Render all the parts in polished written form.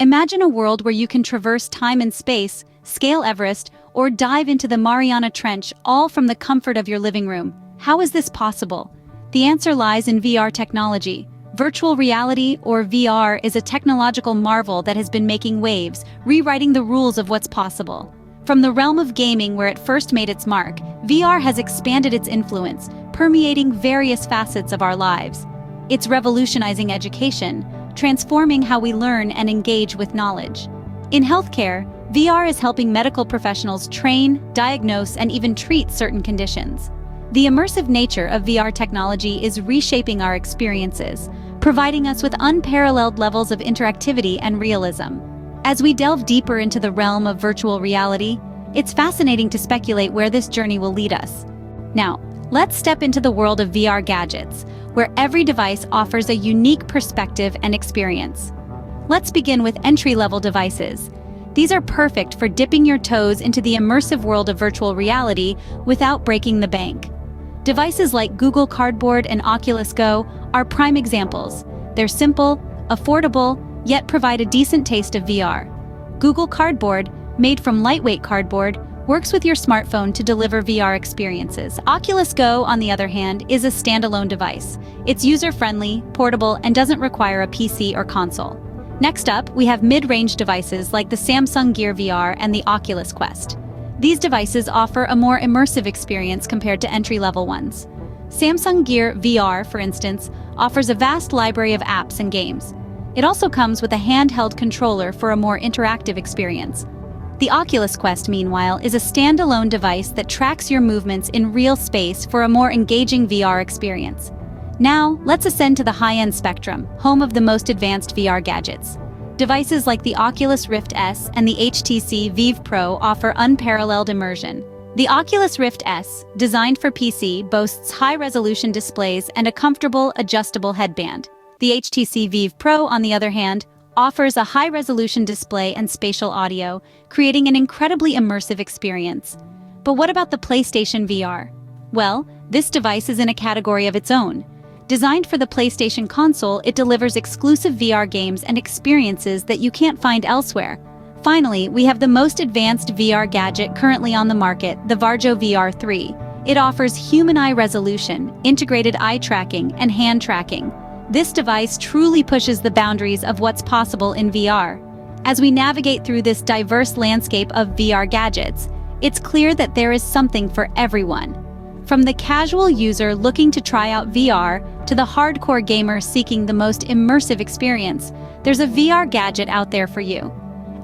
Imagine a world where you can traverse time and space, scale Everest, or dive into the Mariana Trench, all from the comfort of your living room. How is this possible? The answer lies in VR technology. Virtual reality, or VR, is a technological marvel that has been making waves, rewriting the rules of what's possible. From the realm of gaming where it first made its mark, VR has expanded its influence, permeating various facets of our lives. It's revolutionizing education, transforming how we learn and engage with knowledge. In healthcare, VR is helping medical professionals train, diagnose, and even treat certain conditions. The immersive nature of VR technology is reshaping our experiences, providing us with unparalleled levels of interactivity and realism. As we delve deeper into the realm of virtual reality, it's fascinating to speculate where this journey will lead us. Now, let's step into the world of VR gadgets, where every device offers a unique perspective and experience. Let's begin with entry-level devices. These are perfect for dipping your toes into the immersive world of virtual reality without breaking the bank. Devices like Google Cardboard and Oculus Go are prime examples. They're simple, affordable, yet provide a decent taste of VR. Google Cardboard, made from lightweight cardboard, works with your smartphone to deliver VR experiences. Oculus Go, on the other hand, is a standalone device. It's user-friendly, portable, and doesn't require a PC or console. Next up, we have mid-range devices like the Samsung Gear VR and the Oculus Quest. These devices offer a more immersive experience compared to entry-level ones. Samsung Gear VR, for instance, offers a vast library of apps and games. It also comes with a handheld controller for a more interactive experience. The Oculus Quest, meanwhile, is a standalone device that tracks your movements in real space for a more engaging VR experience. Now, let's ascend to the high-end spectrum, home of the most advanced VR gadgets. Devices like the Oculus Rift S and the HTC Vive Pro offer unparalleled immersion. The Oculus Rift S, designed for PC, boasts high-resolution displays and a comfortable, adjustable headband. The HTC Vive Pro, on the other hand, offers a high-resolution display and spatial audio, creating an incredibly immersive experience. But what about the PlayStation VR? Well, this device is in a category of its own. Designed for the PlayStation console, it delivers exclusive VR games and experiences that you can't find elsewhere. Finally, we have the most advanced VR gadget currently on the market, the Varjo VR 3. It offers human eye resolution, integrated eye tracking, and hand tracking. This device truly pushes the boundaries of what's possible in VR. As we navigate through this diverse landscape of VR gadgets, it's clear that there is something for everyone. From the casual user looking to try out VR to the hardcore gamer seeking the most immersive experience, there's a VR gadget out there for you.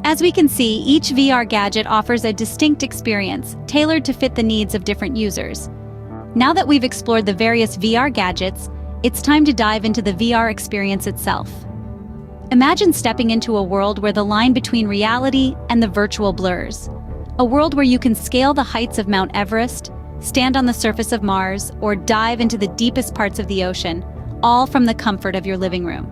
As we can see, each VR gadget offers a distinct experience, tailored to fit the needs of different users. Now that we've explored the various VR gadgets, it's time to dive into the VR experience itself. Imagine stepping into a world where the line between reality and the virtual blurs. A world where you can scale the heights of Mount Everest, stand on the surface of Mars, or dive into the deepest parts of the ocean, all from the comfort of your living room.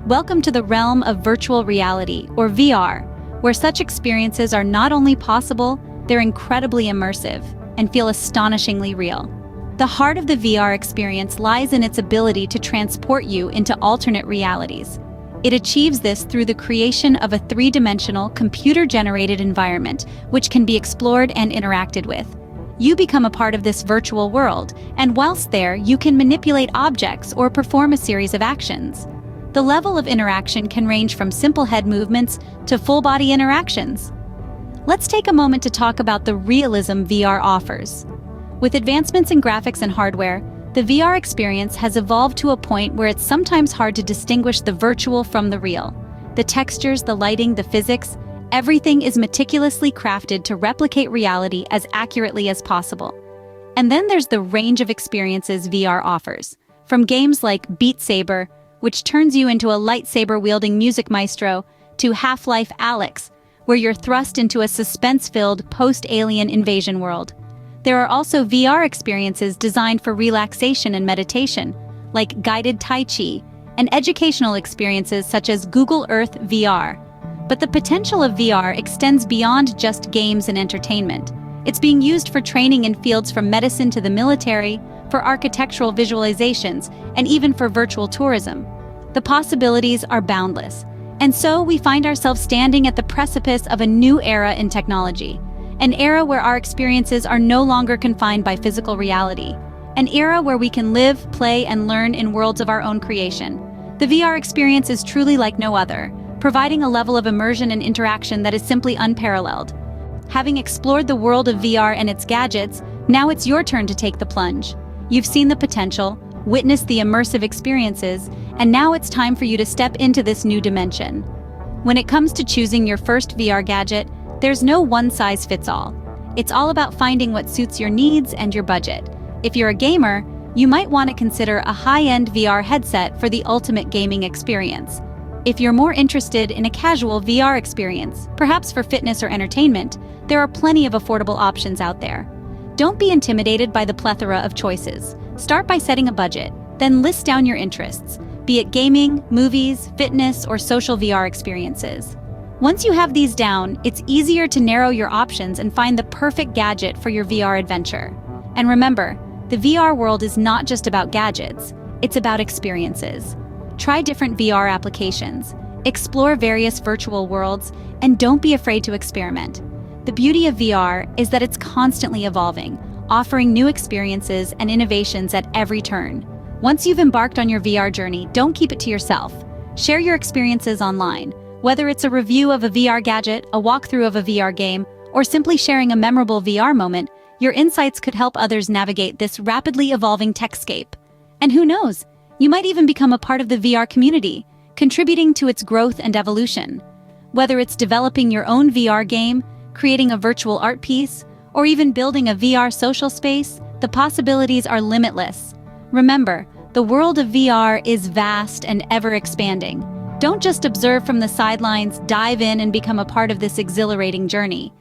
Welcome to the realm of virtual reality, or VR, where such experiences are not only possible, they're incredibly immersive and feel astonishingly real. The heart of the VR experience lies in its ability to transport you into alternate realities. It achieves this through the creation of a three-dimensional, computer-generated environment, which can be explored and interacted with. You become a part of this virtual world, and whilst there, you can manipulate objects or perform a series of actions. The level of interaction can range from simple head movements to full-body interactions. Let's take a moment to talk about the realism VR offers. With advancements in graphics and hardware, the VR experience has evolved to a point where it's sometimes hard to distinguish the virtual from the real. The textures, the lighting, the physics, everything is meticulously crafted to replicate reality as accurately as possible. And then there's the range of experiences VR offers. From games like Beat Saber, which turns you into a lightsaber-wielding music maestro, to Half-Life Alyx, where you're thrust into a suspense-filled post-alien invasion world. There are also VR experiences designed for relaxation and meditation, like guided Tai Chi, and educational experiences such as Google Earth VR. But the potential of VR extends beyond just games and entertainment. It's being used for training in fields from medicine to the military, for architectural visualizations, and even for virtual tourism. The possibilities are boundless. And so we find ourselves standing at the precipice of a new era in technology, an era where our experiences are no longer confined by physical reality, an era where we can live, play, and learn in worlds of our own creation. The VR experience is truly like no other, providing a level of immersion and interaction that is simply unparalleled. Having explored the world of VR and its gadgets, now it's your turn to take the plunge. You've seen the potential, witnessed the immersive experiences, and now it's time for you to step into this new dimension. When it comes to choosing your first VR gadget, there's no one-size-fits-all. It's all about finding what suits your needs and your budget. If you're a gamer, you might want to consider a high-end VR headset for the ultimate gaming experience. If you're more interested in a casual VR experience, perhaps for fitness or entertainment, there are plenty of affordable options out there. Don't be intimidated by the plethora of choices. Start by setting a budget, then list down your interests, be it gaming, movies, fitness, or social VR experiences. Once you have these down, it's easier to narrow your options and find the perfect gadget for your VR adventure. And remember, the VR world is not just about gadgets, it's about experiences. Try different VR applications, explore various virtual worlds, and don't be afraid to experiment. The beauty of VR is that it's constantly evolving, offering new experiences and innovations at every turn. Once you've embarked on your VR journey, don't keep it to yourself. Share your experiences online, whether it's a review of a VR gadget, a walkthrough of a VR game, or simply sharing a memorable VR moment. Your insights could help others navigate this rapidly evolving techscape. And who knows, you might even become a part of the VR community, contributing to its growth and evolution. Whether it's developing your own VR game, creating a virtual art piece, or even building a VR social space, the possibilities are limitless. Remember, the world of VR is vast and ever-expanding. Don't just observe from the sidelines, dive in and become a part of this exhilarating journey.